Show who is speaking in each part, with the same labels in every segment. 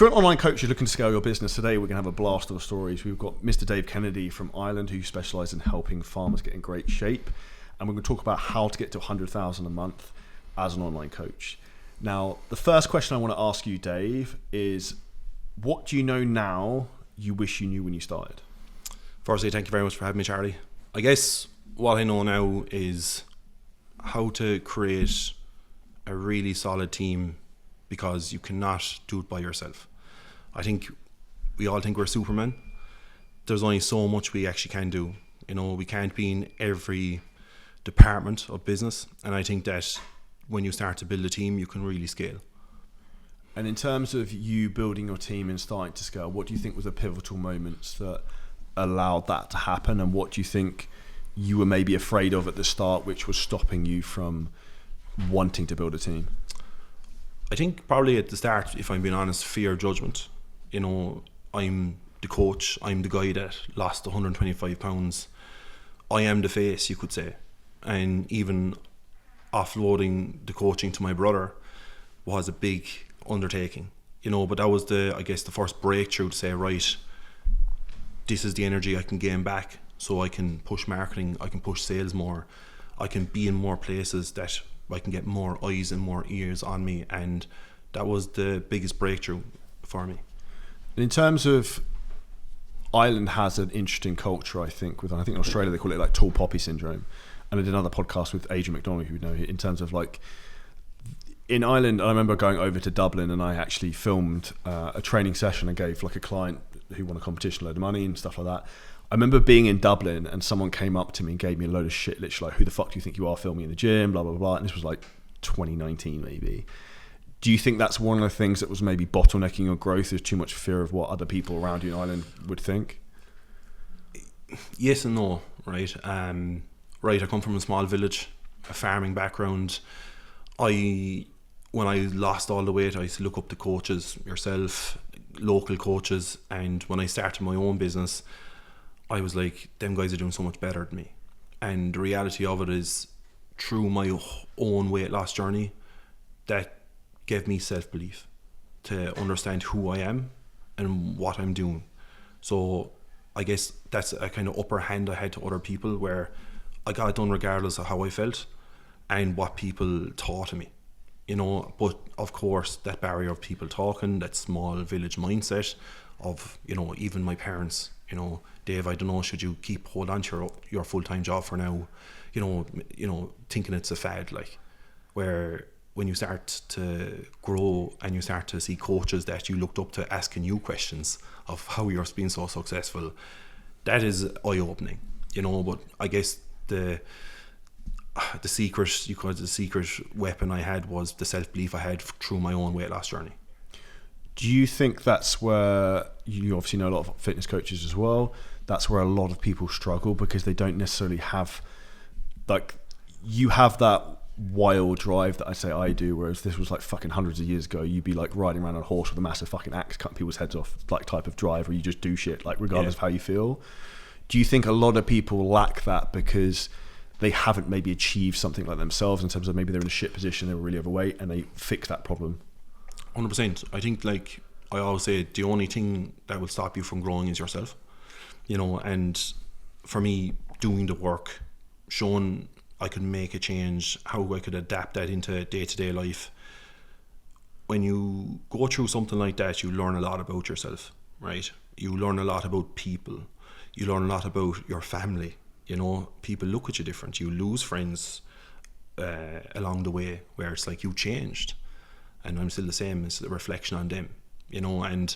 Speaker 1: For an online coach who's looking to scale your business, today we're going to have a blast of stories. We've got Mr. Dave Kennedy from Ireland, who specialises in helping farmers get in great shape. And we're going to talk about how to get to 100,000 a month as an online coach. Now, the first question I want to ask you, Dave, is what do you know now you wish you knew when you started?
Speaker 2: Firstly, thank you very much for having me, Charlie. I guess what I know now is how to create a really solid team, because you cannot do it by yourself. I think we all think we're Superman. There's only so much we actually can do. You know, we can't be in every department of business, and I think that when you start to build a team, you can really scale.
Speaker 1: And in terms of you building your team and starting to scale, what do you think was the pivotal moments that allowed that to happen, and what do you think you were maybe afraid of at the start which was stopping you from wanting to build a team?
Speaker 2: I think probably at the start, if I'm being honest, fear of judgment. You know, I'm the coach, I'm the guy that lost 125 pounds. I am the face, you could say. And even offloading the coaching to my brother was a big undertaking. You know, but that was the first breakthrough to say, right, this is the energy I can gain back, so I can push marketing, I can push sales more, I can be in more places that I can get more eyes and more ears on me, and that was the biggest breakthrough for me.
Speaker 1: And in terms of, Ireland has an interesting culture, I think in Australia they call it like tall poppy syndrome. And I did another podcast with Adrian McDonald, who you know, in terms of like, in Ireland, I remember going over to Dublin and I actually filmed a training session and gave like a client who won a competition a load of money and stuff like that. I remember being in Dublin and someone came up to me and gave me a load of shit, literally like, who the fuck do you think you are, filming in the gym, blah, blah, blah. And this was like 2019 maybe. Do you think that's one of the things that was maybe bottlenecking your growth, is too much fear of what other people around you in Ireland would think?
Speaker 2: Yes and no, right? I come from a small village, a farming background. When I lost all the weight, I used to look up to coaches, yourself, local coaches. And when I started my own business, I was like, them guys are doing so much better than me. And the reality of it is, through my own weight loss journey, that gave me self-belief to understand who I am and what I'm doing. So I guess that's a kind of upper hand I had to other people, where I got it done regardless of how I felt and what people thought of me. You know, but of course that barrier of people talking, that small village mindset of, you know, even my parents, you know, Dave, I don't know, should you hold on to your full-time job for now, you know, thinking it's a fad, like, where when you start to grow and you start to see coaches that you looked up to asking you questions of how you're being so successful, that is eye-opening, you know. But I guess the secret, you call it the secret weapon I had, was the self-belief I had through my own weight loss journey.
Speaker 1: Do you think that's where, you obviously know a lot of fitness coaches as well, that's where a lot of people struggle, because they don't necessarily have, like, you have that wild drive that I say I do, whereas this was like fucking hundreds of years ago, you'd be like riding around on a horse with a massive fucking axe cutting people's heads off, like, type of drive where you just do shit, like, regardless of how you feel. Do you think a lot of people lack that because they haven't maybe achieved something like themselves, in terms of maybe they're in a shit position, they were really overweight and they fix that problem?
Speaker 2: 100%. I think, like I always say, the only thing that will stop you from growing is yourself, you know. And for me, doing the work, showing I could make a change, how I could adapt that into day-to-day life. When you go through something like that, you learn a lot about yourself, right? You learn a lot about people. You learn a lot about your family. You know, people look at you different. You lose friends along the way, where it's like you changed, and I'm still the same. It's a reflection on them, you know. And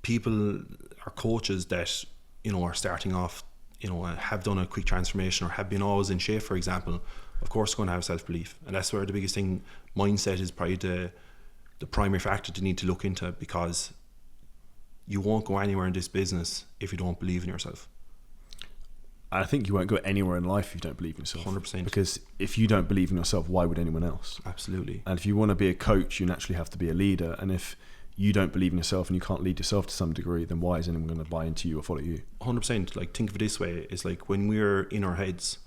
Speaker 2: people are coaches that, you know, are starting off, you know, have done a quick transformation or have been always in shape, for example. Of course, going to have self-belief, and that's where the biggest thing, mindset, is probably the primary factor to need to look into, because you won't go anywhere in this business if you don't believe in yourself.
Speaker 1: I think you won't go anywhere in life if you don't believe in yourself.
Speaker 2: 100%.
Speaker 1: Because if you don't believe in yourself, why would anyone else?
Speaker 2: Absolutely.
Speaker 1: And if you want to be a coach, you naturally have to be a leader. And if you don't believe in yourself and you can't lead yourself to some degree, then why is anyone going to buy into you or follow you?
Speaker 2: 100%. Like, think of it this way. It's like when we're in our heads,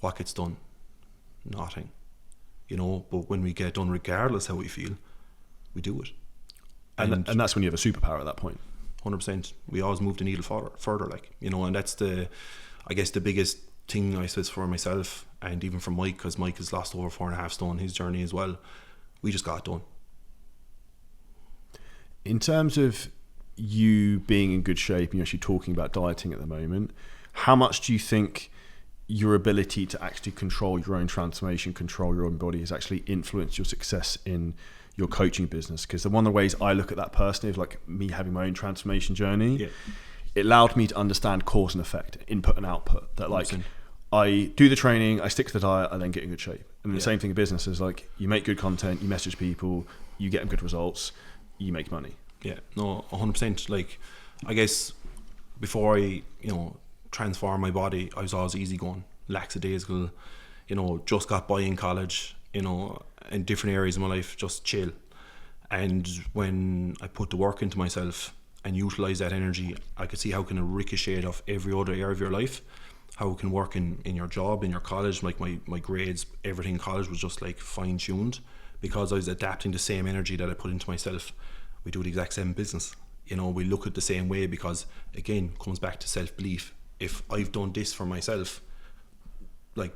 Speaker 2: what gets done? Nothing. You know, but when we get done, regardless how we feel, we do it. And
Speaker 1: that's when you have a superpower at that point.
Speaker 2: 100%. We always move the needle further, like, you know, and that's the biggest thing, I suppose, for myself and even for Mike, because Mike has lost over 4.5 stone his journey as well. We just got it done.
Speaker 1: In terms of you being in good shape and you're actually talking about dieting at the moment, how much do you think your ability to actually control your own transformation, control your own body, has actually influenced your success in your coaching business? Because one of the ways I look at that personally is like me having my own transformation journey.
Speaker 2: Yeah.
Speaker 1: It allowed me to understand cause and effect, input and output. That like
Speaker 2: 100%.
Speaker 1: I do the training, I stick to the diet, I then get in good shape. And the
Speaker 2: Yeah.
Speaker 1: same thing in business is like you make good content, you message people, you get them good results, you make money.
Speaker 2: Yeah, no, 100%. Like, I guess before I, you know, transform my body, I was always easygoing, lackadaisical, you know, just got by in college, you know, in different areas of my life, just chill. And when I put the work into myself and utilize that energy, I could see how can it ricochet off every other area of your life, how it can work in your job, in your college. Like my grades, everything in college was just like fine tuned because I was adapting the same energy that I put into myself. We do the exact same business. You know, we look at the same way because, again, it comes back to self-belief. If I've done this for myself, like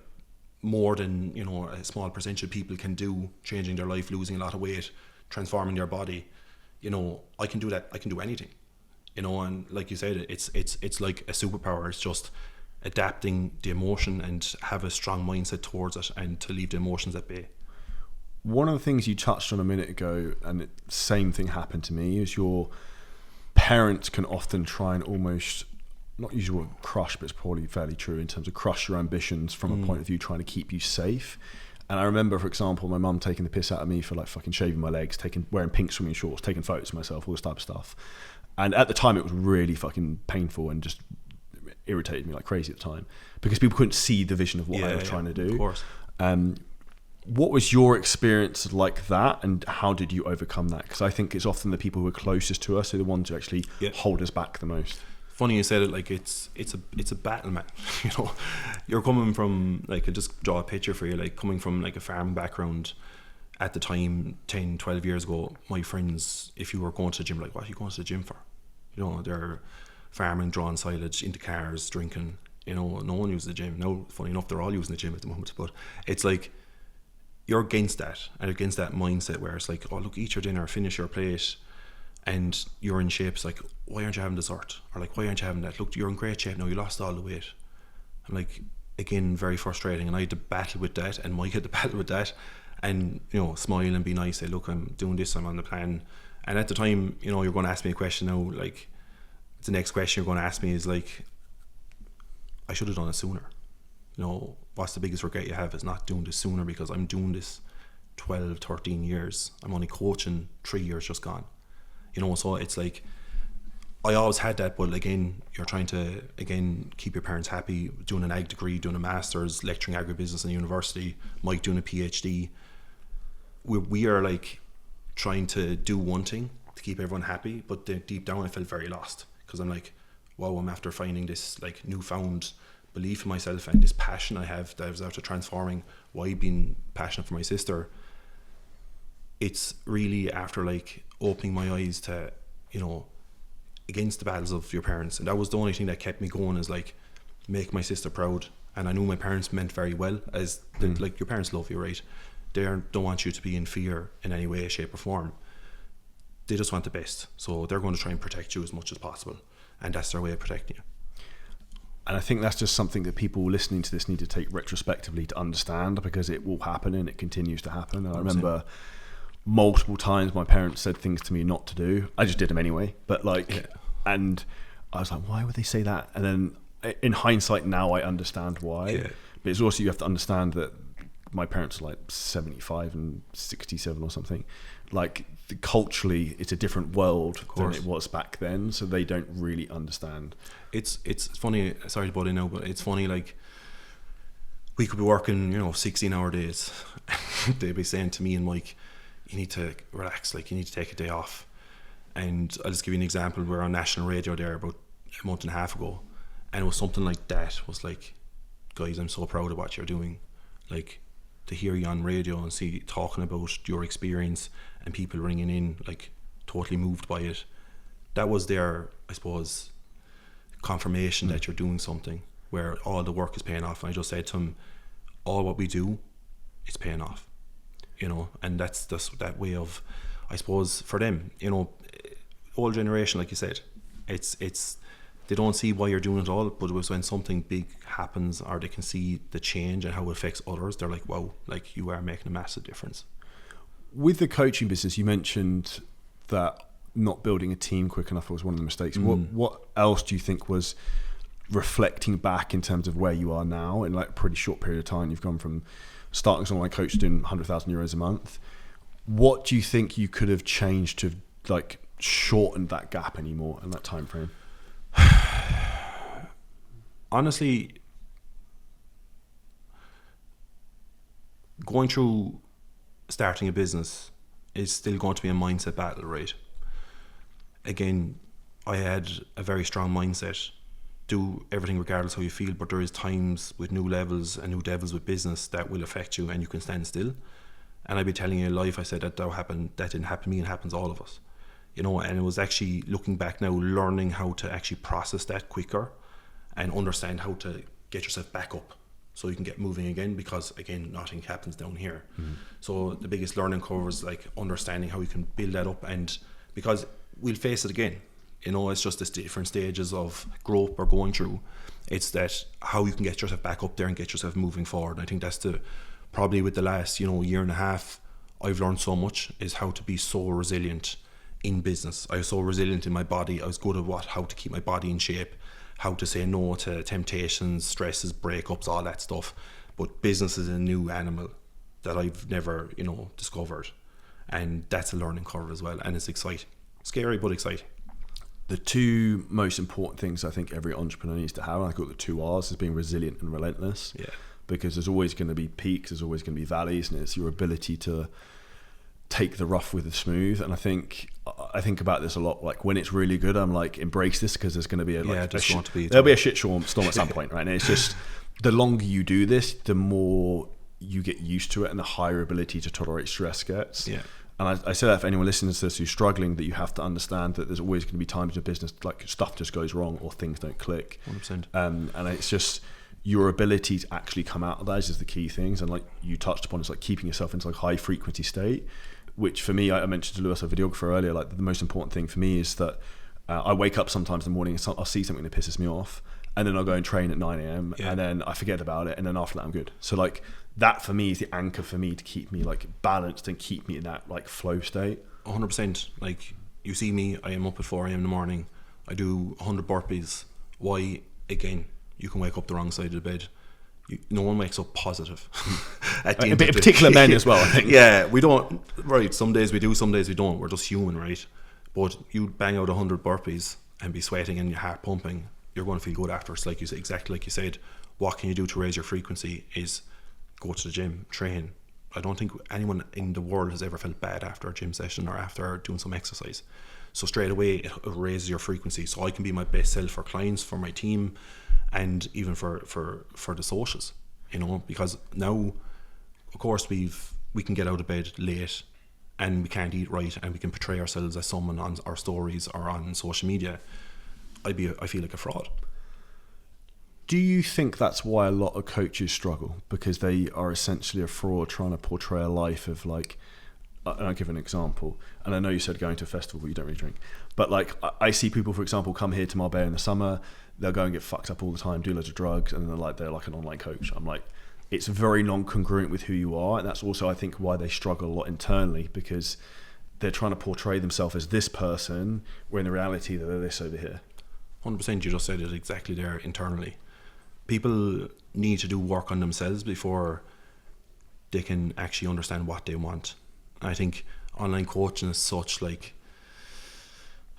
Speaker 2: more than, you know, a small percentage of people can do, changing their life, losing a lot of weight, transforming their body, you know, I can do that. I can do anything, you know. And like you said, it's like a superpower. It's just adapting the emotion and have a strong mindset towards it and to leave the emotions at bay.
Speaker 1: One of the things you touched on a minute ago, and the same thing happened to me, is your parents can often try and almost, not use the word crush, but it's probably fairly true in terms of crush your ambitions from a point of view trying to keep you safe. And I remember, for example, my mum taking the piss out of me for like fucking shaving my legs, wearing pink swimming shorts, taking photos of myself, all this type of stuff. And at the time it was really fucking painful and just irritated me like crazy at the time because people couldn't see the vision of what I was trying to do.
Speaker 2: Of course.
Speaker 1: What was your experience like that, and how did you overcome that? Because I think it's often the people who are closest to us are the ones who actually hold us back the most.
Speaker 2: Funny you said it. Like it's a battle, man. You know, you're coming from, like, I'll just draw a picture for you, like coming from like a farming background at the time, 10, 12 years ago. My friends, if you were going to the gym, like, what are you going to the gym for? You know, they're farming, drawing silage, into cars, drinking. You know, no one uses the gym. Now, funny enough, they're all using the gym at the moment, but it's like, you're against that and against that mindset where it's like, oh, look, eat your dinner, finish your plate, and you're in shape. It's like, why aren't you having dessert? Or like, why aren't you having that? Look, you're in great shape now, you lost all the weight. I'm like, again, very frustrating. And I had to battle with that, and Mike had to battle with that, and, you know, smile and be nice, say, look, I'm doing this, I'm on the plan. And at the time, you know, you're going to ask me a question now, like, the next question you're going to ask me is like, I should have done it sooner. You know, what's the biggest regret you have is not doing this sooner, because I'm doing this 12, 13 years. I'm only coaching 3 years just gone. You know, so it's like, I always had that, but again, you're trying to, again, keep your parents happy, doing an ag degree, doing a master's, lecturing agribusiness in university, Mike doing a PhD. We are like trying to do one thing to keep everyone happy, but deep down I felt very lost, because I'm like, wow, I'm after finding this like newfound belief in myself and this passion I have that I was after transforming. Why being passionate for my sister? It's really after like opening my eyes to, you know, against the battles of your parents. And that was the only thing that kept me going, is like, make my sister proud. And I knew my parents meant very well, as like, your parents love you, right? They don't want you to be in fear in any way, shape or form. They just want the best. So they're going to try and protect you as much as possible. And that's their way of protecting you.
Speaker 1: And I think that's just something that people listening to this need to take retrospectively to understand, because it will happen and it continues to happen. And I remember multiple times my parents said things to me not to do. I just did them anyway. But like, and I was like, why would they say that? And then in hindsight now I understand why. Yeah. But it's also, you have to understand that my parents are like 75 and 67 or something. Like, culturally, it's a different world than it was back then, so they don't really understand.
Speaker 2: It's funny, sorry to butt in now, but it's funny, like, we could be working, you know, 16-hour days. They'd be saying to me and Mike, you need to relax, like, you need to take a day off. And I'll just give you an example. We were on national radio there about a month and a half ago, and it was something like that. It was like, guys, I'm so proud of what you're doing. Like, to hear you on radio and see talking about your experience and people ringing in, like, totally moved by it. That was their, I suppose, confirmation that you're doing something where all the work is paying off. And I just said to him, all what we do is paying off, you know. And that's just that way of, I suppose, for them, you know, old generation, like you said, it's they don't see why you're doing it all, but it was when something big happens or they can see the change and how it affects others, they're like, wow, like you are making a massive difference.
Speaker 1: With the coaching business, you mentioned that not building a team quick enough was one of the mistakes. What else do you think was, reflecting back in terms of where you are now in like a pretty short period of time? You've gone from starting as an online coach to doing €100,000 a month. What do you think you could have changed to like shorten that gap anymore in that time frame?
Speaker 2: Honestly, going through starting a business is still going to be a mindset battle, right? Again, I had a very strong mindset, do everything regardless how you feel, but there is times with new levels and new devils with business that will affect you and you can stand still. And I'd be telling you in life, I said that didn't happen to me, and it happens to all of us, you know. And it was actually looking back now, learning how to actually process that quicker and understand how to get yourself back up so you can get moving again, because again, nothing happens down here. So the biggest learning curve is like understanding how you can build that up, and because we'll face it again, you know, it's just this different stages of growth we're going through. It's that how you can get yourself back up there and get yourself moving forward. And I think that's probably with the last, you know, year and a half, I've learned so much, is how to be so resilient in business. I was so resilient in my body. I was good at how to keep my body in shape, how to say no to temptations, stresses, breakups, all that stuff. But business is a new animal that I've never, you know, discovered. And that's a learning curve as well. And it's exciting. Scary, but exciting.
Speaker 1: The two most important things I think every entrepreneur needs to have, and I call it the 2 R's, is being resilient and relentless.
Speaker 2: Yeah.
Speaker 1: Because there's always going to be peaks, there's always going to be valleys, and it's your ability to take the rough with the smooth. And I think about this a lot. Like when it's really good, I'm like, embrace this, because there's going to be there'll be a shit storm at some point, right? And it's just, the longer you do this, the more you get used to it, and the higher ability to tolerate stress gets.
Speaker 2: Yeah.
Speaker 1: And I say that for anyone listening to this who's struggling, that you have to understand that there's always going to be times in business like stuff just goes wrong or things don't click.
Speaker 2: 100%.
Speaker 1: And it's just your ability to actually come out of those is the key things. And like you touched upon, it's like keeping yourself into like high frequency state, which for me, I mentioned to Lewis, our videographer earlier, like the most important thing for me is that I wake up sometimes in the morning and I'll see something that pisses me off, and then I'll go and train at 9 a.m. and then I forget about it, and then after that I'm good. So like that for me is the anchor for me to keep me like balanced and keep me in that like flow state.
Speaker 2: 100%. Like you see me, I am up at 4 a.m. in the morning. I do 100 burpees. Why? Again, you can wake up the wrong side of the bed. No one wakes up positive. At the end
Speaker 1: in particular men as well, I think.
Speaker 2: Yeah, we don't. Right, some days we do, some days we don't. We're just human, right? But you bang out 100 burpees and be sweating and your heart pumping, you're going to feel good after. It's like you said, exactly like you said. What can you do to raise your frequency is go to the gym, train. I don't think anyone in the world has ever felt bad after a gym session or after doing some exercise. So straight away it raises your frequency, so I can be my best self for clients, for my team, and even for the socials, you know. Because now, of course, we can get out of bed late and we can't eat right, and we can portray ourselves as someone on our stories or on social media. I feel like a fraud.
Speaker 1: Do you think that's why a lot of coaches struggle? Because they are essentially a fraud trying to portray a life of like, and I'll give an example. And I know you said going to a festival where you don't really drink, but like I see people, for example, come here to Marbella in the summer, they'll go and get fucked up all the time, do loads of drugs, and they're like an online coach. I'm like, it's very non-congruent with who you are. And that's also, I think, why they struggle a lot internally, because they're trying to portray themselves as this person, where in the reality they're this over here.
Speaker 2: 100%, you just said it exactly there internally. People need to do work on themselves before they can actually understand what they want. I think online coaching is such like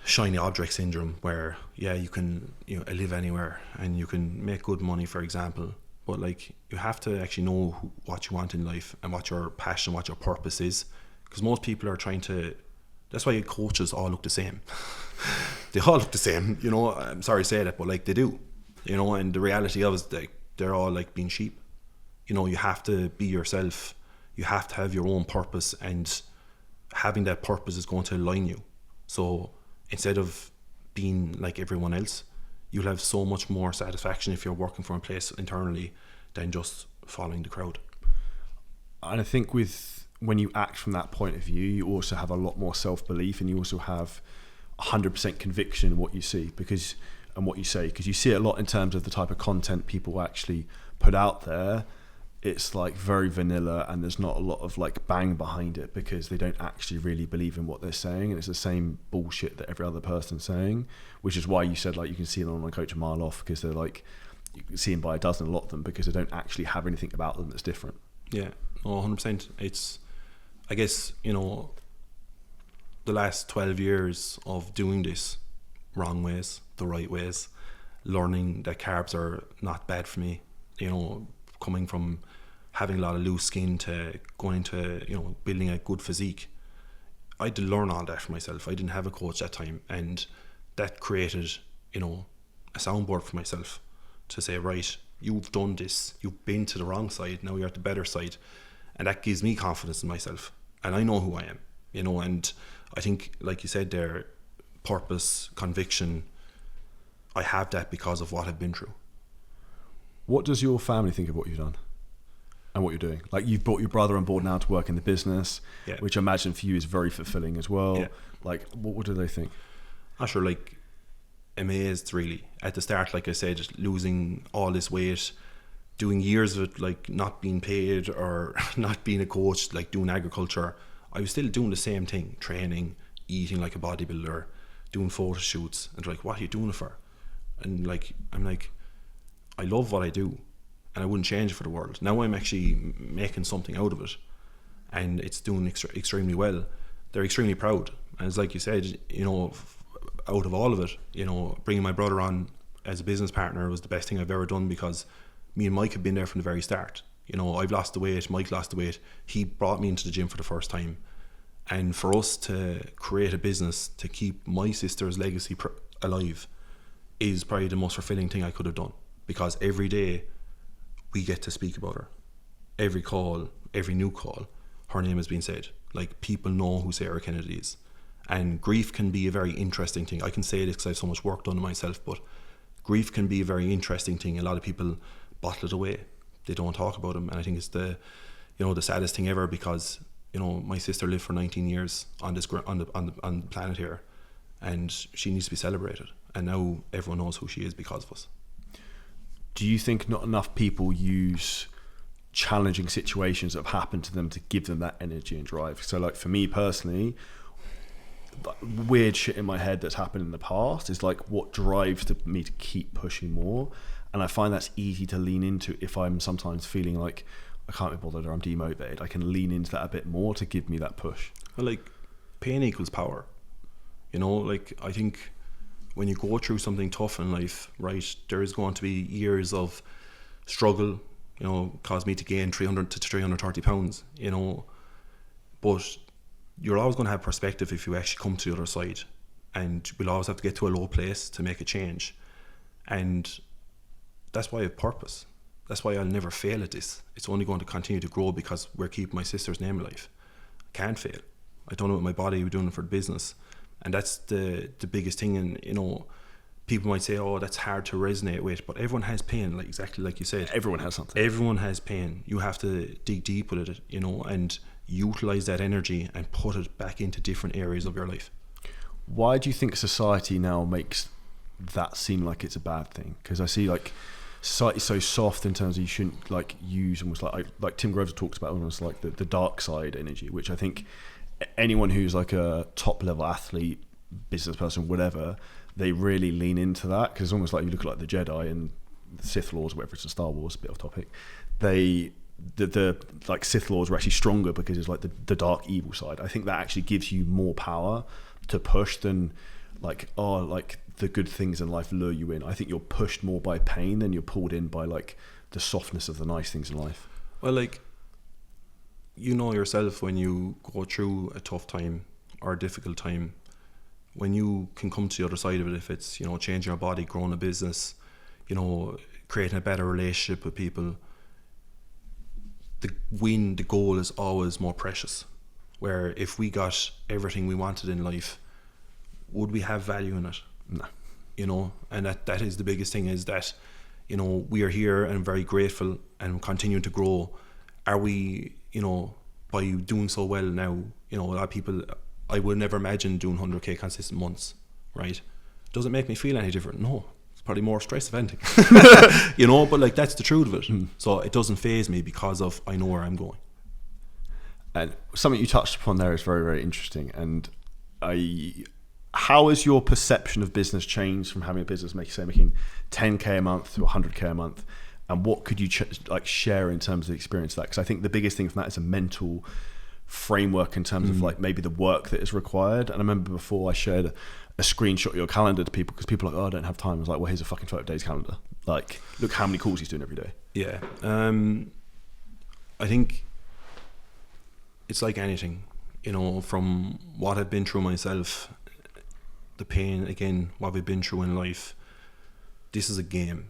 Speaker 2: shiny object syndrome, where you can live anywhere and you can make good money, for example, but like you have to actually know what you want in life and what your passion, what your purpose is, because most people are trying to. That's why coaches all look the same. They all look the same, you know. I'm sorry to say that, but like they do, you know. And the reality of it is like they're all like being sheep. You know, you have to be yourself. You have to have your own purpose, and having that purpose is going to align you. So instead of being like everyone else, you'll have so much more satisfaction if you're working from a place internally than just following the crowd.
Speaker 1: And I think when you act from that point of view, you also have a lot more self-belief, and you also have 100% conviction in what you see and what you say, because you see it a lot in terms of the type of content people actually put out there. It's like very vanilla, and there's not a lot of like bang behind it, because they don't actually really believe in what they're saying, and it's the same bullshit that every other person's saying, which is why you said like you can see an online coach a mile off, because they're like, you can see them by a dozen, a lot of them, because they don't actually have anything about them that's different.
Speaker 2: Yeah, 100%. It's, I guess, you know, the last 12 years of doing this wrong ways, the right ways, learning that carbs are not bad for me, you know, coming from having a lot of loose skin to going into, you know, building a good physique. I had to learn all that for myself. I didn't have a coach that time, and that created, you know, a soundboard for myself to say, right, you've done this, you've been to the wrong side, now you're at the better side. And that gives me confidence in myself, and I know who I am, you know. And I think, like you said there, purpose, conviction, I have that because of what I've been through.
Speaker 1: What does your family think of what you've done and what you're doing? Like, you've brought your brother on board now to work in the business,
Speaker 2: Yeah.
Speaker 1: which I imagine for you is very fulfilling as well.
Speaker 2: Yeah.
Speaker 1: Like, what do they think?
Speaker 2: I'm sure, like, amazed really. At the start, like I said, just losing all this weight, doing years of it, like not being paid or not being a coach, like doing agriculture. I was still doing the same thing, training, eating like a bodybuilder, doing photo shoots. And they're like, what are you doing it for? And like, I'm like, I love what I do, and I wouldn't change it for the world. Now I'm actually making something out of it, and it's doing extremely well. They're extremely proud. And it's like you said, you know, out of all of it, you know, bringing my brother on as a business partner was the best thing I've ever done, because me and Mike have been there from the very start. You know, I've lost the weight, Mike lost the weight. He brought me into the gym for the first time. And for us to create a business to keep my sister's legacy alive is probably the most fulfilling thing I could have done, because every day we get to speak about her. Every call, every new call, her name has been said. Like, people know who Sarah Kennedy is. And grief can be a very interesting thing. I can say this because I have so much work done on myself, but grief can be a very interesting thing. A lot of people bottle it away. They don't talk about them. And I think it's the saddest thing ever, because, you know, my sister lived for 19 years on this on the planet here, and she needs to be celebrated. And now everyone knows who she is because of us.
Speaker 1: Do you think not enough people use challenging situations that have happened to them to give them that energy and drive? So like, for me personally, weird shit in my head that's happened in the past is like what drives me to keep pushing more. And I find that's easy to lean into if I'm sometimes feeling like I can't be bothered or I'm demotivated. I can lean into that a bit more to give me that push.
Speaker 2: Well, like, pain equals power. You know, like, I think when you go through something tough in life, right, there is going to be years of struggle, you know, cause me to gain 300 to 330 pounds, you know, but you're always going to have perspective if you actually come to the other side, and we'll always have to get to a low place to make a change. And that's why I have purpose. That's why I'll never fail at this. It's only going to continue to grow because we're keeping my sister's name alive. I can't fail. I don't know what my body, we're doing it for the business. And that's the biggest thing. And, you know, people might say, oh, that's hard to resonate with, but everyone has pain, like exactly like you said.
Speaker 1: Everyone has something.
Speaker 2: Everyone has pain. You have to dig deep with it, you know, and utilize that energy and put it back into different areas of your life.
Speaker 1: Why do you think society now makes that seem like it's a bad thing? Because I see like society's so soft in terms of you shouldn't like use almost like Tim Groves talks about almost like the dark side energy, which I think anyone who's like a top level athlete, business person, whatever, they really lean into that, because it's almost like you look at like the Jedi and the Sith Lords, whatever, it's in Star Wars, a bit off topic. The like Sith Lords are actually stronger because it's like the dark evil side. I think that actually gives you more power to push than like the good things in life lure you in. I think you're pushed more by pain than you're pulled in by like the softness of the nice things in life.
Speaker 2: Well, like, you know yourself, when you go through a tough time or a difficult time, when you can come to the other side of it, if it's, you know, changing your body, growing a business, you know, creating a better relationship with people, the goal is always more precious. Where if we got everything we wanted in life, would we have value in it?
Speaker 1: No.
Speaker 2: You know, and that is the biggest thing, is that, you know, we are here and very grateful and continuing to grow. Are we, you know, by doing so well now, you know, a lot of people, I would never imagine doing 100k consistent months, right? Does it make me feel any different? No. It's probably more stress if anything. You know, but like, that's the truth of it. So it doesn't faze me because of, I know where I'm going.
Speaker 1: And something you touched upon there is very, very interesting. And how has your perception of business changed from having a business making 10k a month to 100k a month? And what could you share in terms of the experience of that? Because I think the biggest thing from that is a mental framework in terms of like maybe the work that is required. And I remember before I shared a screenshot of your calendar to people, because people are like, oh, I don't have time. I was like, well, here's a fucking 12 days calendar. Like, look how many calls he's doing every day.
Speaker 2: Yeah. I think it's like anything, you know, from what I've been through myself, the pain, again, what we've been through in life, this is a game,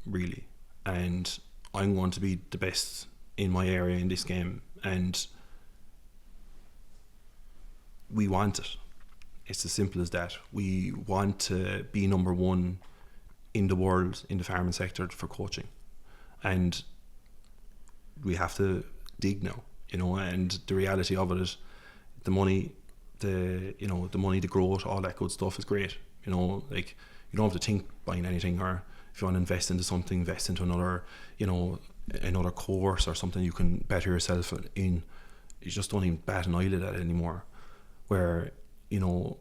Speaker 2: really. And I'm going to be the best in my area in this game. And we want it. It's as simple as that. We want to be number one in the world, in the farming sector, for coaching. And we have to dig now, you know, and the reality of it is the money, the money, the growth, all that good stuff is great. You know, like, you don't have to think buying anything, or if you want to invest into something, invest into another, you know, another course or something you can better yourself in. You just don't even bat an eyelid at it anymore. Where, you know,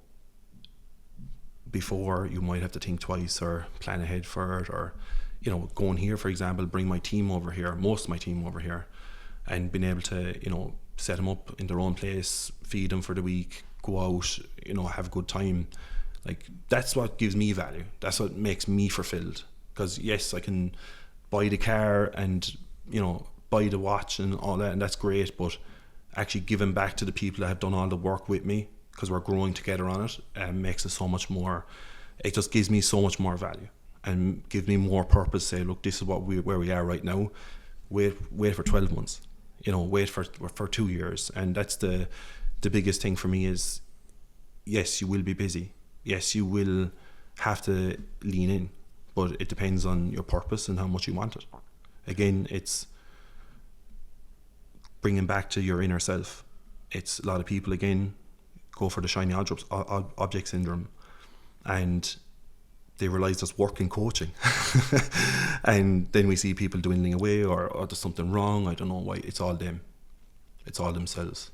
Speaker 2: before you might have to think twice or plan ahead for it, or, you know, going here, for example, bring my team over here, most of my team over here, and being able to, you know, set them up in their own place, feed them for the week, go out, you know, have a good time. Like, that's what gives me value. That's what makes me fulfilled. Because yes, I can buy the car and, you know, buy the watch and all that, and that's great, but actually giving back to the people that have done all the work with me, because we're growing together on it, makes it so much more, it just gives me so much more value and gives me more purpose. Say, look, this is where we are right now. Wait for 12 months, you know, wait for 2 years. And that's the biggest thing for me is, yes, you will be busy. Yes, you will have to lean in, but it depends on your purpose and how much you want it. Again, it's bringing back to your inner self. It's a lot of people, again, go for the shiny object syndrome, and they realize there's work in coaching. And then we see people dwindling away, or there's something wrong, I don't know why. It's all them. It's all themselves.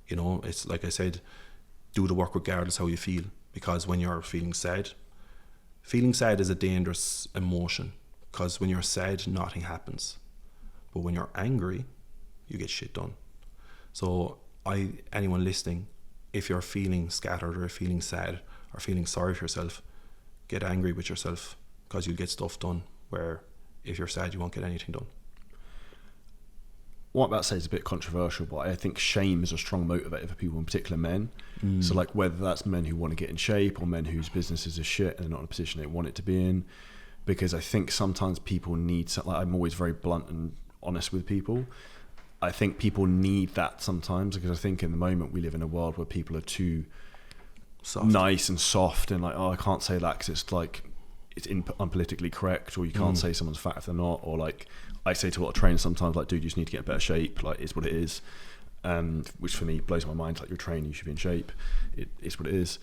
Speaker 2: You know, it's like I said, do the work regardless how you feel, because when you're feeling sad is a dangerous emotion, because when you're sad, nothing happens. But when you're angry, you get shit done. So anyone listening, if you're feeling scattered or feeling sad or feeling sorry for yourself, get angry with yourself, because you'll get stuff done, where if you're sad, you won't get anything done.
Speaker 1: What I'm about to say is a bit controversial, but I think shame is a strong motivator for people, in particular men. So like, whether that's men who want to get in shape or men whose businesses are shit and they're not in a position they want it to be in. Because I think sometimes people need something, like, I'm always very blunt and honest with people. I think people need that sometimes, because I think in the moment we live in a world where people are too soft, nice and soft, and like, oh, I can't say that because it's like, it's unpolitically correct, or you can't say someone's fat if they're not, or like, I say to a lot of trainers sometimes, like, dude, you just need to get in better shape, like, it's what it is. Which for me blows my mind. Like, you're training, you should be in shape. It's what it is.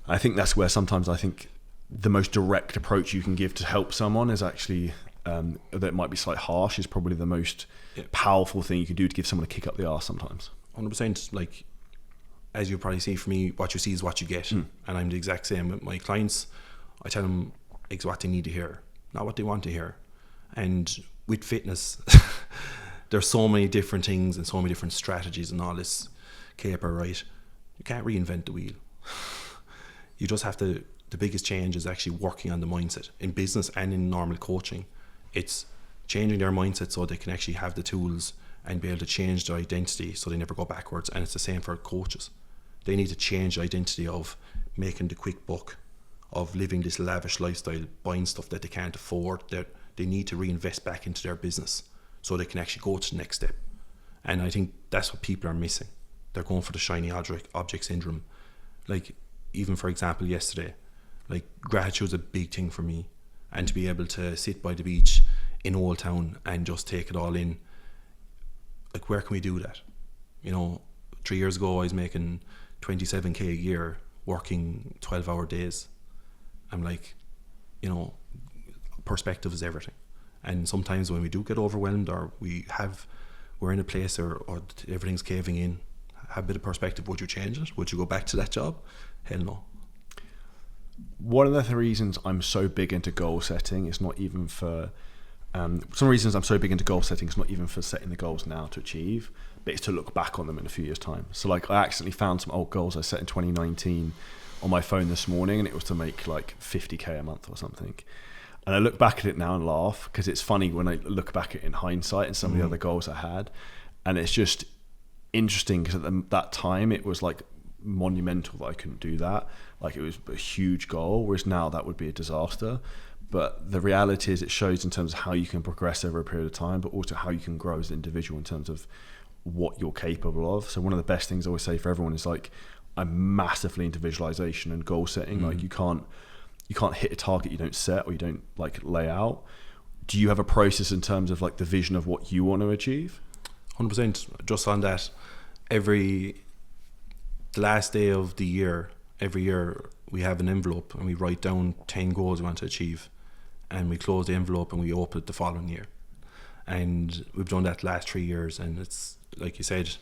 Speaker 1: I think that's where sometimes I think the most direct approach you can give to help someone is actually, that might be slightly harsh, is probably the most powerful thing you can do to give someone a kick up the arse sometimes.
Speaker 2: 100%. Like, as you probably see, for me, what you see is what you get. And I'm the exact same with my clients. I tell them exactly what they need to hear, not what they want to hear. And with fitness, there's so many different things and so many different strategies and all this caper, right? You can't reinvent the wheel. You just have to, the biggest change is actually working on the mindset in business and in normal coaching. It's changing their mindset so they can actually have the tools and be able to change their identity so they never go backwards. And it's the same for coaches. They need to change the identity of making the quick buck, of living this lavish lifestyle, buying stuff that they can't afford. They need to reinvest back into their business so they can actually go to the next step. And I think that's what people are missing. They're going for the shiny object syndrome. Like, even for example yesterday, like gratitude is a big thing for me, and to be able to sit by the beach in Old Town and just take it all in, like where can we do that? 3 years ago I was making 27k a year working 12-hour days. I'm like, perspective is everything. And sometimes when we do get overwhelmed, or we're in a place or everything's caving in, have a bit of perspective. Would you change it? Would you go back to that job? Hell no.
Speaker 1: One of the reasons I'm so big into goal setting is not even for some reasons I'm so big into goal setting is not even for setting the goals now to achieve, but it's to look back on them in a few years' time. So like I accidentally found some old goals I set in 2019 on my phone this morning, and it was to make like 50k a month or something. And I look back at it now and laugh, because it's funny when I look back at it in hindsight and some of the other goals I had, and it's just interesting because at that time it was like monumental that I couldn't do that. Like it was a huge goal, whereas now that would be a disaster. But the reality is it shows in terms of how you can progress over a period of time, but also how you can grow as an individual in terms of what you're capable of. So one of the best things I always say for everyone is like, I'm massively into visualization and goal setting. Like you can't hit a target you don't set or you don't like lay out. Do you have a process in terms of like the vision of what you want to achieve?
Speaker 2: 100%. Just on that, the last day of the year, every year we have an envelope and we write down 10 goals we want to achieve, and we close the envelope and we open it the following year. And we've done that the last 3 years, and it's like you said,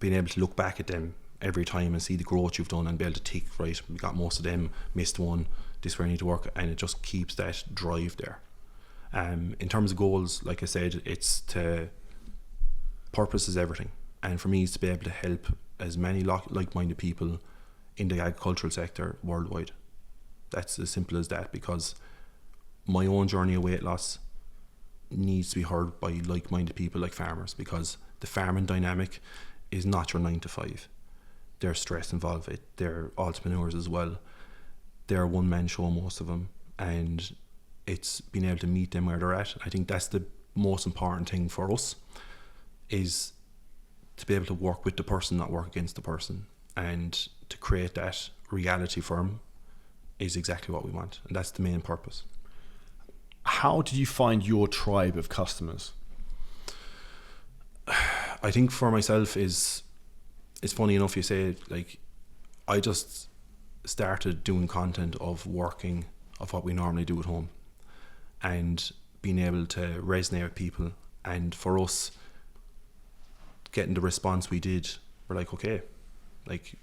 Speaker 2: being able to look back at them every time and see the growth you've done and be able to tick, right, we got most of them, missed one, this is where I need to work, and it just keeps that drive there. In terms of goals, like I said, purpose is everything, and for me it's to be able to help as many like-minded people in the agricultural sector worldwide. That's as simple as that, because my own journey of weight loss needs to be heard by like-minded people like farmers, because the farming dynamic is not your 9 to 5. There's stress involved. They're entrepreneurs as well. They're a one-man show, most of them, and it's being able to meet them where they're at. I think that's the most important thing for us, is to be able to work with the person, not work against the person, and to create that reality for them is exactly what we want, and that's the main purpose.
Speaker 1: How did you find your tribe of customers?
Speaker 2: I think for myself it's funny enough you say, like, I just started doing content of what we normally do at home and being able to resonate with people, and for us getting the response we did, we're like, okay, like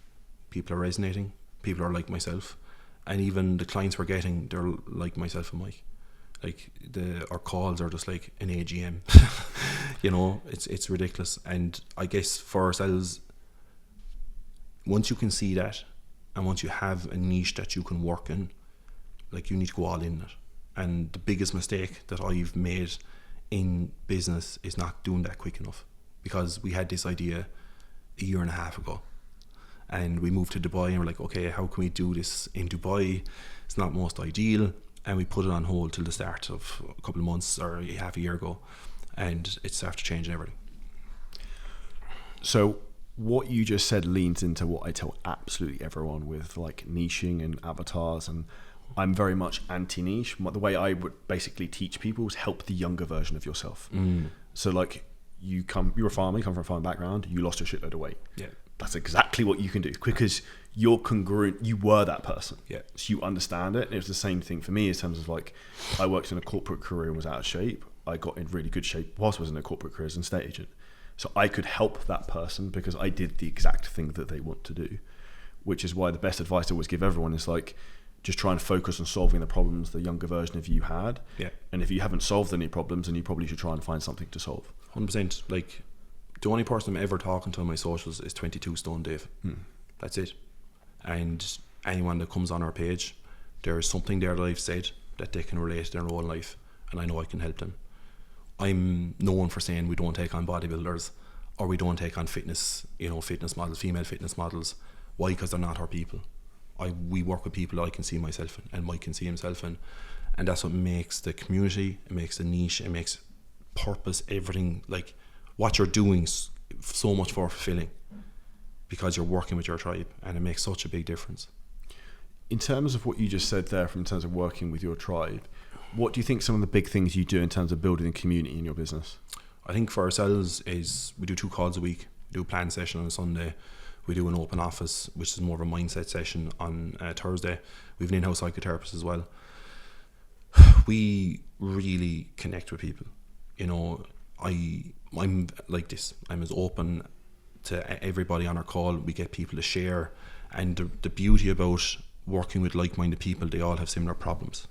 Speaker 2: people are resonating, people are like myself, and even the clients we're getting, they're like myself and Mike. Like our calls are just like an AGM. It's ridiculous. And I guess for ourselves, once you can see that, and once you have a niche that you can work in, like, you need to go all in it. And the biggest mistake that I've made in business is not doing that quick enough, because we had this idea a year and a half ago, and we moved to Dubai, and we're like, okay, how can we do this in Dubai? It's not most ideal, and we put it on hold till the start of a couple of months or half a year ago, and it's after changing everything.
Speaker 1: So what you just said leans into what I tell absolutely everyone with like niching and avatars, and I'm very much anti-niche. The way I would basically teach people is help the younger version of yourself. So like you're a farmer, you come from a farming background, you lost a shitload of weight.
Speaker 2: Yeah.
Speaker 1: That's exactly what you can do, because you're congruent, you were that person.
Speaker 2: Yeah.
Speaker 1: So you understand it. And it was the same thing for me in terms of like, I worked in a corporate career and was out of shape. I got in really good shape whilst I was in a corporate career as an estate agent. So I could help that person because I did the exact thing that they want to do, which is why the best advice I always give everyone is like, just try and focus on solving the problems the younger version of you had.
Speaker 2: Yeah. And
Speaker 1: if you haven't solved any problems, then you probably should try and find something to solve.
Speaker 2: 100%. Like, the only person I'm ever talking to on my socials is 22 Stone Dave. That's it. And anyone that comes on our page, there's something there that I've said that they can relate to their own life, and I know I can help them. I'm known for saying we don't take on bodybuilders, or we don't take on fitness models, female fitness models. Why? Because they're not our people. We work with people I can see myself in, and Mike can see himself in, and that's what makes the community, it makes the niche, it makes purpose, everything, like what you're doing so much more fulfilling, because you're working with your tribe, and it makes such a big difference.
Speaker 1: in terms of what you just said there, from in terms of working with your tribe, what do you think some of the big things you do in terms of building a community in your business?
Speaker 2: I think for ourselves is we do 2 calls a week. We do a plan session on a Sunday. We do an open office, which is more of a mindset session on Thursday. We have an in-house psychotherapist as well. We really connect with people. You know, I'm like this. I'm as open to everybody on our call. We get people to share. And the beauty about working with like-minded people, they all have similar problems.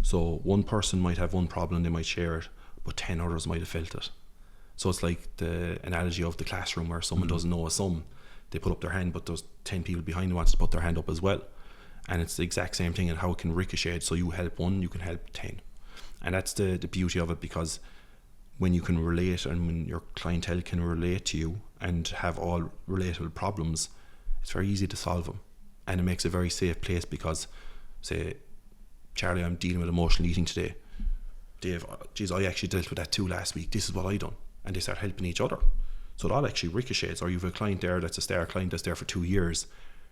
Speaker 2: So one person might have one problem, they might share it, but 10 others might have felt it. So it's like the analogy of the classroom where someone doesn't know a sum, they put up their hand, but there's 10 people behind who wants to put their hand up as well. And it's the exact same thing, and how it can ricochet. So you help one, you can help 10. And that's the beauty of it, because when you can relate and when your clientele can relate to you and have all relatable problems, it's very easy to solve them. And it makes a very safe place, because, say, Charlie, I'm dealing with emotional eating today. Dave, geez, I actually dealt with that too last week. This is what I done. And they start helping each other. So it all actually ricochets. Or you have a client there that's a star client that's there for 2 years.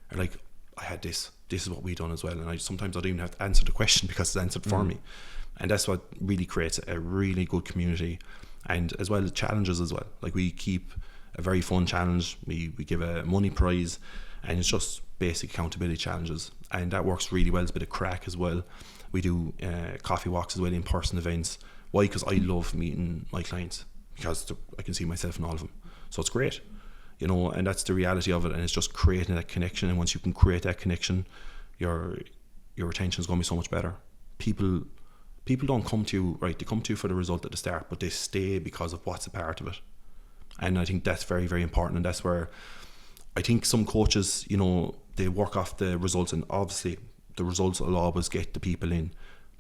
Speaker 2: And like, I had this is what we done as well. And sometimes I don't even have to answer the question because it's answered for me. And that's what really creates a really good community. And as well as challenges as well. Like, we keep a very fun challenge. We give a money prize, and it's just basic accountability challenges. And that works really well. It's a bit of crack as well. We do coffee walks as well, in-person events. Why? Because I love meeting my clients, because I can see myself in all of them. So it's great, you know, and that's the reality of it. And it's just creating that connection. And once you can create that connection, your retention is going to be so much better. People don't come to you, right? They come to you for the result at the start, but they stay because of what's a part of it. And I think that's very, very important. And that's where I think some coaches, you know, they work off the results, and obviously the results will always get the people in,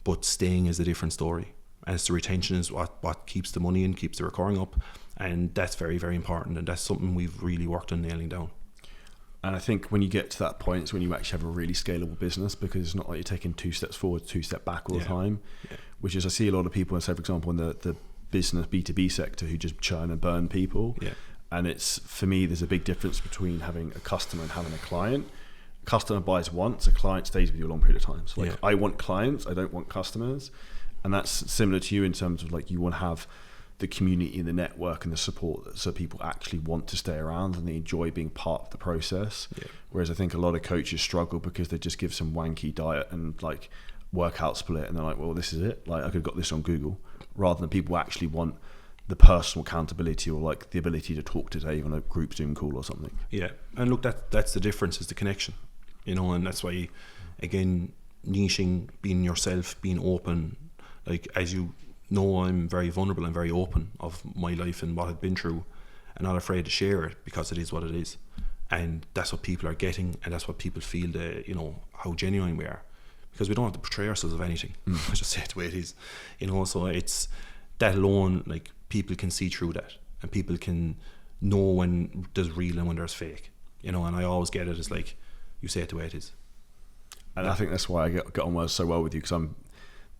Speaker 2: but staying is a different story. And it's the retention is what keeps the money in, keeps the recurring up. And that's very, very important. And that's something we've really worked on nailing down.
Speaker 1: And I think when you get to that point, it's when you actually have a really scalable business, because it's not like you're taking 2 steps forward, 2 steps back all the time, which is, I see a lot of people, say, for example, in the business B2B sector, who just churn and burn people. And it's, for me, there's a big difference between having a customer and having a client. A customer buys once, a client stays with you a long period of time. So like, I want clients, I don't want customers. And that's similar to you in terms of, like, you want to have the community and the network and the support, so people actually want to stay around and they enjoy being part of the process. Whereas I think a lot of coaches struggle because they just give some wanky diet and like workout split, and they're like, well, this is it, like I could have got this on Google, rather than people actually want the personal accountability, or like the ability to talk to Dave on a group Zoom call or something.
Speaker 2: And look, that's the difference, is the connection, you know. And that's why, again, niching, being yourself, being open. Like, as you know, I'm very vulnerable and very open of my life and what I've been through, and not afraid to share it, because it is what it is. And that's what people are getting, and that's what people feel, you know, how genuine we are, because we don't have to portray ourselves of anything. I just say it the way it is, you know. So it's that alone, like, people can see through that, and people can know when there's real and when there's fake, you know. And I always get it as, like, you say it the way it is.
Speaker 1: And I think that's why I get on so well with you, because I'm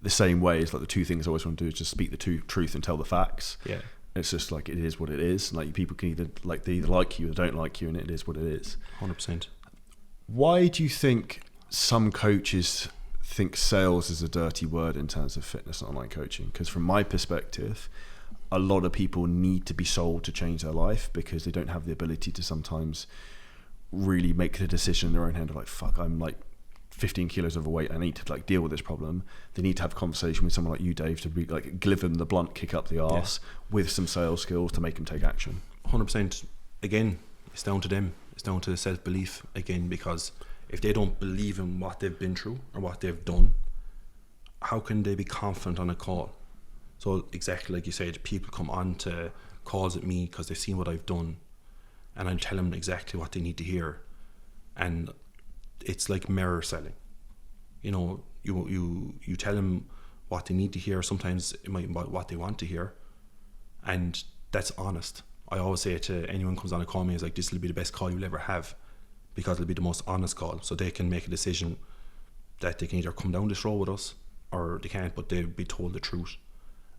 Speaker 1: the same way. It's like the 2 things I always want to do is just speak the truth and tell the facts. It's just like, it is what it is. Like, people can either like you or don't like you, and it is what it is.
Speaker 2: 100%.
Speaker 1: Why do you think some coaches think sales is a dirty word in terms of fitness and online coaching? Because from my perspective, a lot of people need to be sold to change their life, because they don't have the ability to sometimes really make the decision in their own hand of, like, fuck, I'm like 15 kilos overweight, I need to like deal with this problem. They need to have a conversation with someone like you, Dave, to be like, give them the blunt kick up the arse with some sales skills to make them take action.
Speaker 2: 100%. Again, it's down to them. It's down to self-belief again, because if they don't believe in what they've been through or what they've done, how can they be confident on a call? So exactly like you said, people come on to calls with me because they've seen what I've done, and I'll tell them exactly what they need to hear. And it's like mirror selling, you know. You tell them what they need to hear. Sometimes it might be what they want to hear, and that's honest. I always say to anyone who comes on a call me, is like, this will be the best call you'll ever have, because it'll be the most honest call, so they can make a decision that they can either come down this road with us or they can't, but they'll be told the truth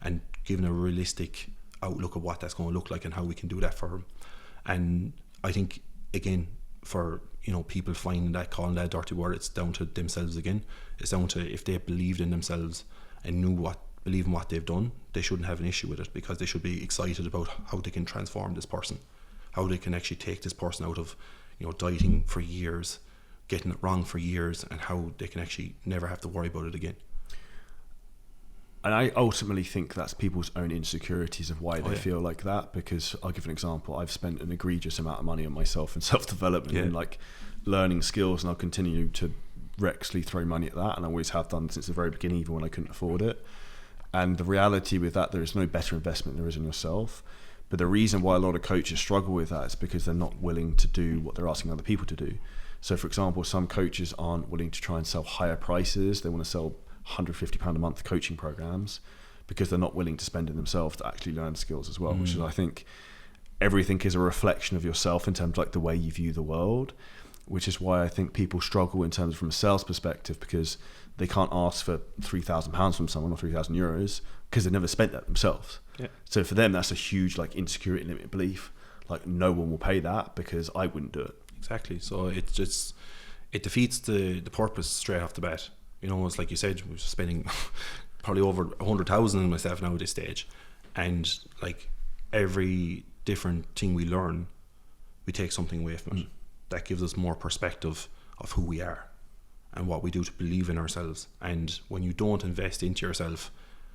Speaker 2: and given a realistic outlook of what that's going to look like and how we can do that for them. And I think, again, for people finding that, calling that a dirty word, it's down to themselves again. It's down to if they believed in themselves and believe in what they've done, they shouldn't have an issue with it, because they should be excited about how they can transform this person, how they can actually take this person out of dieting for years, getting it wrong for years, and how they can actually never have to worry about it again.
Speaker 1: And I ultimately think that's people's own insecurities of why they feel like that. Because I'll give an example. I've spent an egregious amount of money on myself and self-development and like learning skills, and I'll continue to recklessly throw money at that, and I always have done since the very beginning, even when I couldn't afford it. And the reality with that, there is no better investment there is in yourself. But the reason why a lot of coaches struggle with that is because they're not willing to do what they're asking other people to do. So for example, some coaches aren't willing to try and sell higher prices. They want to sell £150 a month coaching programs because they're not willing to spend in themselves to actually learn skills as well, which is, I think, everything is a reflection of yourself in terms of like the way you view the world, which is why I think people struggle in terms of from a sales perspective, because they can't ask for £3,000 from someone or €3,000 because they've never spent that themselves. Yeah. So for them, that's a huge like insecurity, limited belief. Like no one will pay that because I wouldn't do it.
Speaker 2: Exactly. So it defeats the purpose straight off the bat. It's like you said, we're spending probably over 100,000 on myself now at this stage, and like every different thing we learn, we take something away from it. That gives us more perspective of who we are and what we do to believe in ourselves. And when you don't invest into yourself,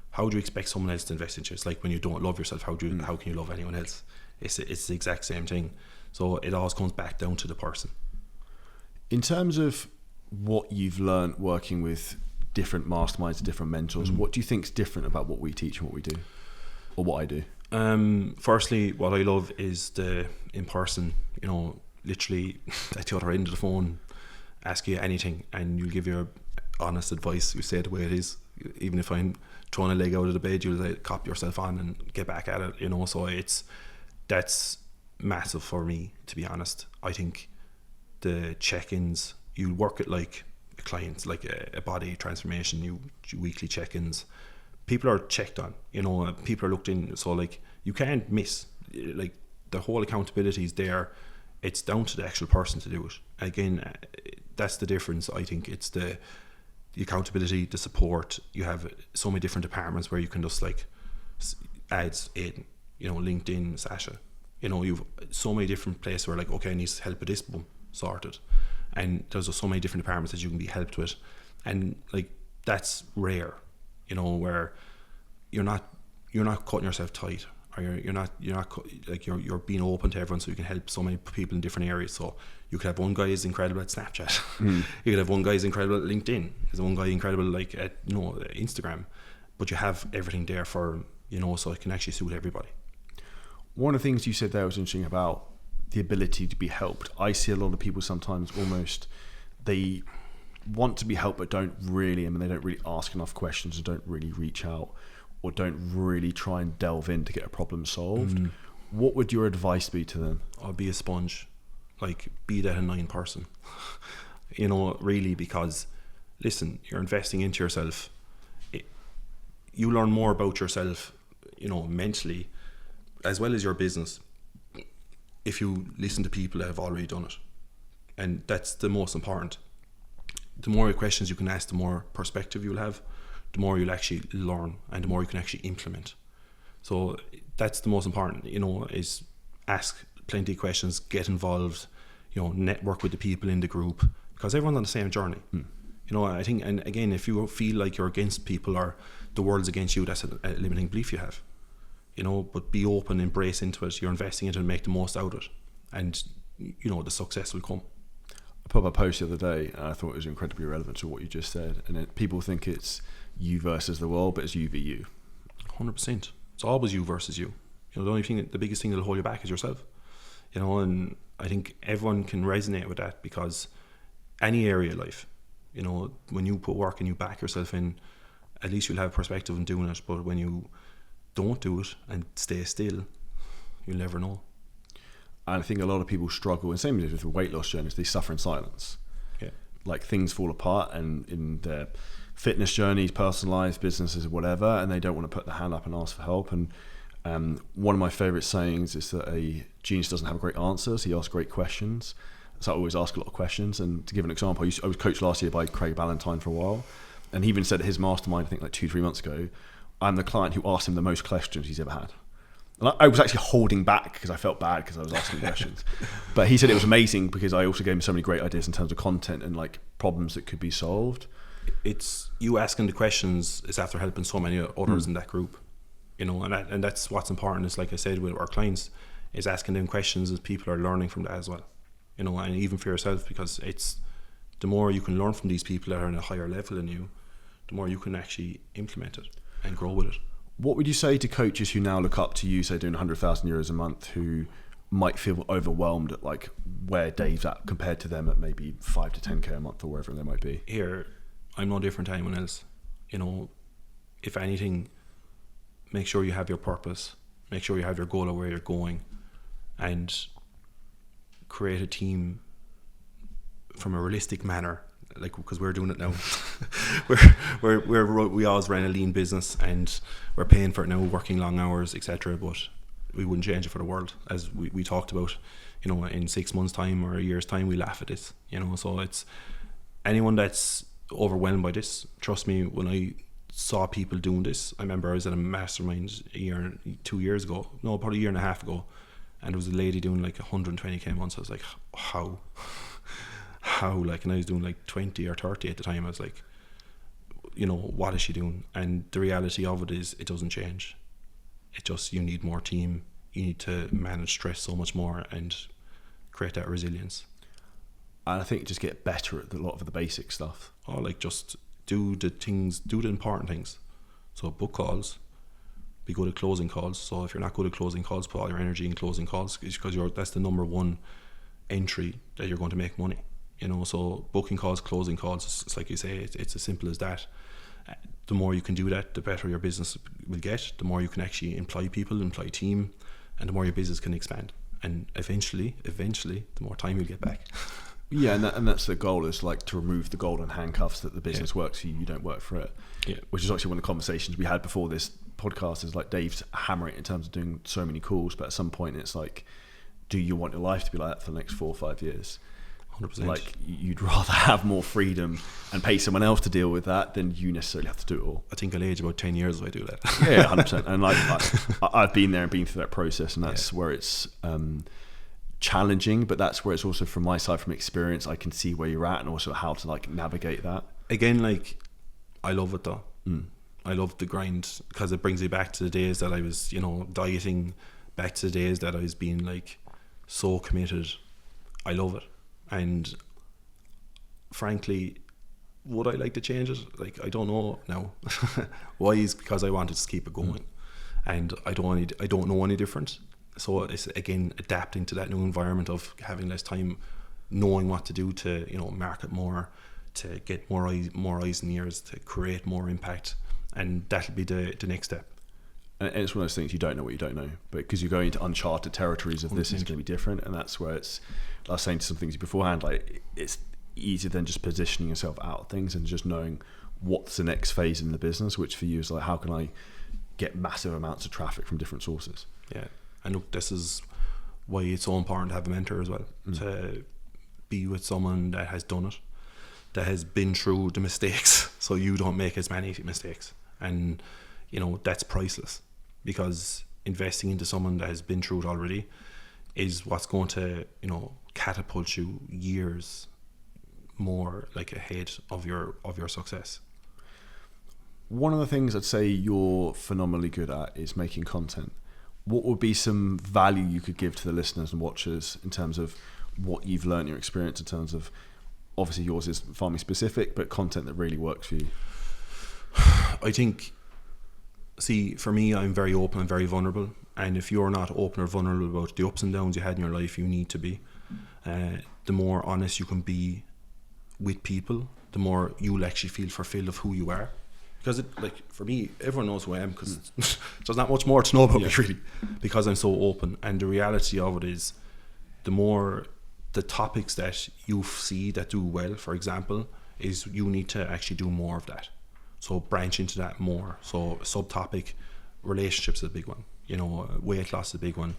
Speaker 2: how do you expect someone else to invest into you? It's like when you don't love yourself, how can you love anyone else? It's the exact same thing. So it always comes back down to the person.
Speaker 1: In terms of what you've learned working with different masterminds and different mentors, what do you think is different about what we teach and what we do, or what I do?
Speaker 2: Firstly, what I love is the in-person, literally at the other end of the phone, ask you anything and you'll give your honest advice. You say it the way it is. Even if I'm throwing a leg out of the bed, you'll like, cop yourself on and get back at it, so that's massive for me, to be honest. I think the check-ins, you work it like a client, like a body transformation, you weekly check-ins, people are checked on, people are looked in, so like you can't miss, like the whole accountability is there. It's down to the actual person to do it. Again, that's the difference. I think it's the accountability, the support. You have so many different departments where you can just like ads, Aiden, LinkedIn, Sasha, you've so many different places where like, okay, I need help with this, boom, sorted. And there's just so many different departments that you can be helped with, and like that's rare, where you're not cutting yourself tight, or you're being open to everyone, so you can help so many people in different areas. So you could have one guy is incredible at Snapchat, you could have one guy is incredible at LinkedIn, there's one guy incredible like at Instagram, but you have everything there for so it can actually suit everybody.
Speaker 1: One of the things you said there was interesting about the ability to be helped. I see a lot of people sometimes almost, they want to be helped but don't really, they don't really ask enough questions and don't really reach out or don't really try and delve in to get a problem solved. What would your advice be to them?
Speaker 2: I'll be a sponge, like be that annoying person, really, because listen, you're investing into yourself. You learn more about yourself, mentally, as well as your business, if you listen to people that have already done it. And that's the most important. The more questions you can ask, the more perspective you'll have, the more you'll actually learn, and the more you can actually implement. So that's the most important, is ask plenty of questions, get involved, network with the people in the group, because everyone's on the same journey. I think, and again, if you feel like you're against people or the world's against you, that's a limiting belief you have. But be open, embrace into it. You're investing into it and make the most out of it, and the success will come.
Speaker 1: I put up a post the other day and I thought it was incredibly relevant to what you just said, and people think it's you versus the world, but it's you v you.
Speaker 2: 100%. It's always you versus you. The biggest thing that'll hold you back is yourself. And I think everyone can resonate with that, because any area of life, when you put work and you back yourself in, at least you'll have perspective in doing it. But when you don't do it and stay still, you'll never know.
Speaker 1: And I think a lot of people struggle, and same as with weight loss journeys, they suffer in silence.
Speaker 2: Yeah. Like
Speaker 1: things fall apart, and in their fitness journeys, personal lives, businesses, whatever, and they don't want to put their hand up and ask for help. And one of my favorite sayings is that a genius doesn't have great answers, he asks great questions. so I always ask a lot of questions. And to give an example, I was coached last year by Craig Ballantyne for a while, and he even said at his mastermind, I think like 2-3 months ago, I'm the client who asked him the most questions he's ever had. And I was actually holding back because I felt bad because I was asking questions. But he said it was amazing because I also gave him so many great ideas in terms of content and like problems that could be solved.
Speaker 2: It's you asking the questions is after helping so many others in that group, you know, and that's what's important. Is like I said with our clients, is asking them questions as people are learning from that as well, you know, and even for yourself, because it's the more you can learn from these people that are on a higher level than you, the more you can actually implement it and grow with it.
Speaker 1: What would you say to coaches who now look up to you, say doing 100,000 euros a month, who might feel overwhelmed at like where Dave's at compared to them at maybe 5 to 10k a month or wherever they might be?
Speaker 2: Here, I'm no different to anyone else. You know, if anything, make sure you have your purpose, make sure you have your goal of where you're going, and create a team from a realistic manner. Like, because we're doing it now. we always ran a lean business and we're paying for it now, working long hours, etc. But we wouldn't change it for the world, as we talked about. You know, in 6 months' time or a year's time, we laugh at this. You know, so it's anyone that's overwhelmed by this. Trust me, when I saw people doing this, I remember I was at a mastermind 2 years ago, no, probably a year and a half ago, and there was a lady doing like 120k a month. So I was like, how, like, and I was doing like 20 or 30 at the time. I was like, you know, what is she doing? And the reality of it is, it doesn't change. It just, you need more team, you need to manage stress so much more and create that resilience.
Speaker 1: And I think just get better at a lot of the basic stuff.
Speaker 2: Or like just do the important things. So book calls, be good at closing calls. So if you're not good at closing calls, put all your energy in closing calls, because that's the number one entry that you're going to make money. You know, so booking calls, closing calls, it's like you say, it's as simple as that. The more you can do that, the better your business will get. The more you can actually employ people, employ a team, and the more your business can expand. And eventually, the more time you'll get back.
Speaker 1: Yeah, and that's the goal, is like to remove the golden handcuffs that the business works for you, you don't work for it. Yeah. Which is actually one of the conversations we had before this podcast, is like Dave's hammering it in terms of doing so many calls, but at some point it's like, do you want your life to be like that for the next 4 or 5 years?
Speaker 2: 100%. Like,
Speaker 1: you'd rather have more freedom and pay someone else to deal with that than you necessarily have to do it all.
Speaker 2: I think I'll age about 10 years if I do that.
Speaker 1: Yeah, 100%. And like I've been there and been through that process, and that's where it's challenging, but that's where it's also, from my side, from experience, I can see where you're at and also how to like navigate that.
Speaker 2: Again, like, I love it though. I love the grind, because it brings me back to the days that I was, you know, dieting, back to the days that I was being like so committed. I love it. And frankly, would I like to change it? Like, I don't know now. Why? Is because I wanted to keep it going, and I don't know any different. So it's again adapting to that new environment of having less time, knowing what to do to, you know, market more, to get more eyes and ears, to create more impact, and that'll be the next step.
Speaker 1: And it's one of those things, you don't know what you don't know, but because you're going into uncharted territories of this is going to be different, and that's where it's, I was saying to some things beforehand, like, it's easier than just positioning yourself out of things and just knowing what's the next phase in the business, which for you is like, how can I get massive amounts of traffic from different sources?
Speaker 2: Yeah, and look, this is why it's so important to have a mentor as well, to be with someone that has done it, that has been through the mistakes, so you don't make as many mistakes. And, you know, that's priceless, because investing into someone that has been through it already is what's going to, you know, catapult you years more like ahead of your success.
Speaker 1: One of the things I'd say you're phenomenally good at is making content. What would be some value you could give to the listeners and watchers in terms of what you've learned, your experience, in terms of, obviously yours is farming specific, but content that really works for you?
Speaker 2: I think, see, for me, I'm very open and very vulnerable, and if you're not open or vulnerable about the ups and downs you had in your life, you need to be. The more honest you can be with people, the more you'll actually feel fulfilled of who you are. Because, for me, everyone knows who I am, because there's not much more to know about me, really, because I'm so open. And the reality of it is, the more the topics that you see that do well, for example, is you need to actually do more of that. So branch into that more. So subtopic, relationships is a big one. You know, weight loss is a big one.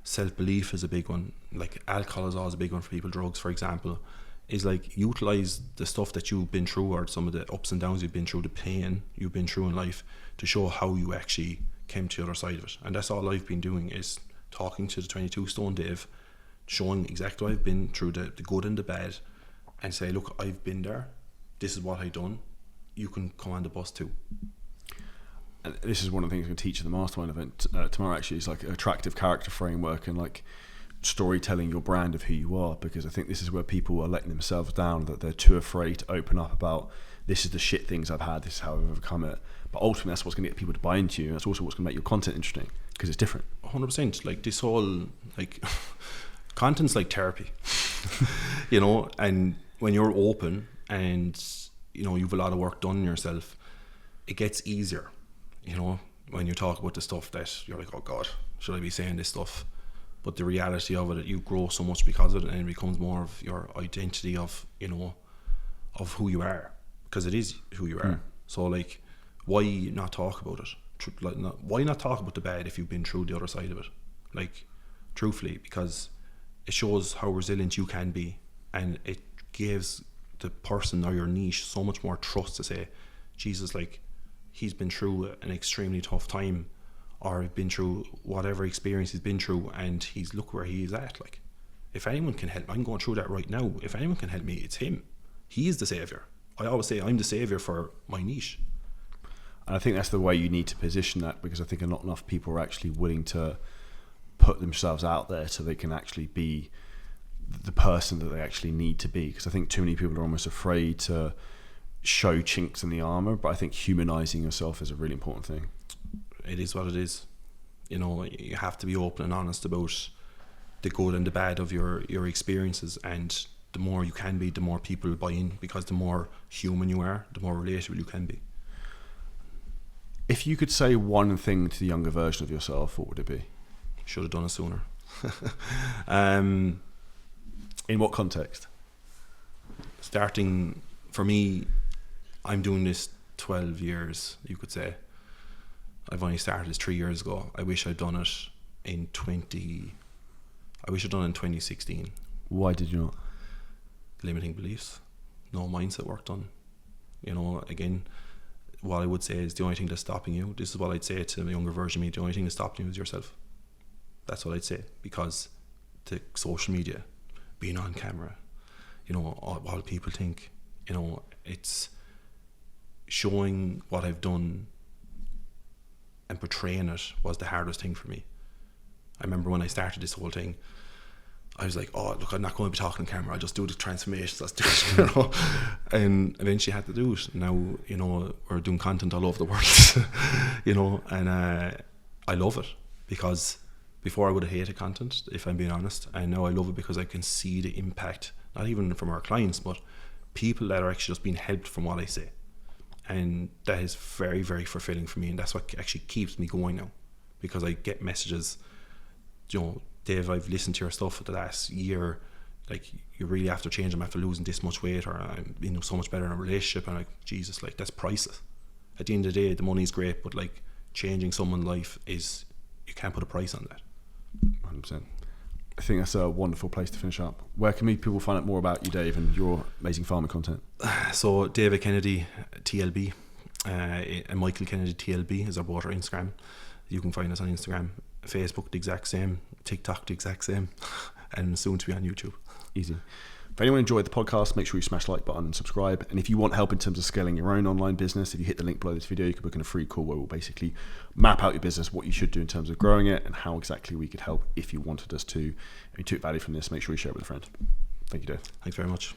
Speaker 2: self-belief is a big one. Like alcohol is always a big one for people. Drugs, for example, is like utilize the stuff that you've been through, or some of the ups and downs you've been through, the pain you've been through in life, to show how you actually came to the other side of it. And that's all I've been doing, is talking to the 22 stone Dave, showing exactly what I've been through, the good and the bad, and say, look, I've been there, this is what I've done, you can come on the bus too.
Speaker 1: And this is one of the things I'm going to teach at the mastermind event tomorrow. Actually, it's like attractive character framework and like storytelling your brand of who you are, because I think this is where people are letting themselves down, that they're too afraid to open up about, this is the shit things I've had, this is how I've overcome it. But ultimately that's what's going to get people to buy into you. That's also what's going to make your content interesting, because it's different.
Speaker 2: 100%. Like this whole, like content's like therapy. You know, and when you're open and you know you've a lot of work done on yourself, it gets easier. You know, when you talk about the stuff that you're like, oh God, should I be saying this stuff? But the reality of it, you grow so much because of it, and it becomes more of your identity of, you know, of who you are, because it is who you are. So like, why not talk about it? Why not talk about the bad if you've been through the other side of it? Like, truthfully, because it shows how resilient you can be, and it gives the person or your niche so much more trust to say, Jesus, like, he's been through an extremely tough time, or been through whatever experience he's been through, and he's, look where he is at. Like, if anyone can help, I'm going through that right now, if anyone can help me, it's him. He is the saviour. I always say I'm the saviour for my niche.
Speaker 1: And I think that's the way you need to position that, because I think not enough people are actually willing to put themselves out there so they can actually be the person that they actually need to be. Because I think too many people are almost afraid to show chinks in the armour, but I think humanizing yourself is a really important thing.
Speaker 2: It is what it is. You know, you have to be open and honest about the good and the bad of your experiences, and the more you can be, the more people buy in, because the more human you are, the more relatable you can be.
Speaker 1: If you could say one thing to the younger version of yourself, what would it be?
Speaker 2: Should have done it sooner.
Speaker 1: In what context?
Speaker 2: Starting, for me, I'm doing this 12 years, you could say. I've only started this 3 years ago. I wish I'd done it in 2016.
Speaker 1: Why did you not?
Speaker 2: Limiting beliefs. No mindset work done. You know, again, what I would say is the only thing that's stopping you, this is what I'd say to the younger version of me, the only thing that's stopping you is yourself. That's what I'd say, because the social media, being on camera, you know, what people think, you know, it's showing what I've done and portraying it was the hardest thing for me. I remember when I started this whole thing, I was like, oh, look, I'm not going to be talking on camera, I'll just do the transformations, let's do it, you know. And eventually I had to do it. Now, you know, we're doing content all over the world, you know, and I love it, because before I would have hated content, if I'm being honest, and now I love it because I can see the impact, not even from our clients, but people that are actually just being helped from what I say. And that is very, very fulfilling for me, and that's what actually keeps me going now, because I get messages, you know, Dave, I've listened to your stuff for the last year, like, you really have to change, I'm after losing this much weight, or I'm, you know, so much better in a relationship. And I'm like, Jesus, like, that's priceless. At the end of the day, the money's great, but like, changing someone's life is, you can't put a price on that.
Speaker 1: 100%. I think that's a wonderful place to finish up. Where can people find out more about you, Dave, and your amazing farming content?
Speaker 2: So David Kennedy TLB and Michael Kennedy TLB is our both our Instagram. You can find us on Instagram, Facebook the exact same, TikTok the exact same, and soon to be on YouTube. Easy.
Speaker 1: If anyone enjoyed the podcast, make sure you smash the like button and subscribe. And if you want help in terms of scaling your own online business, if you hit the link below this video, you can book in a free call where we'll basically map out your business, what you should do in terms of growing it, and how exactly we could help if you wanted us to. If you took value from this, make sure you share it with a friend. Thank you, Dave.
Speaker 2: Thanks very much.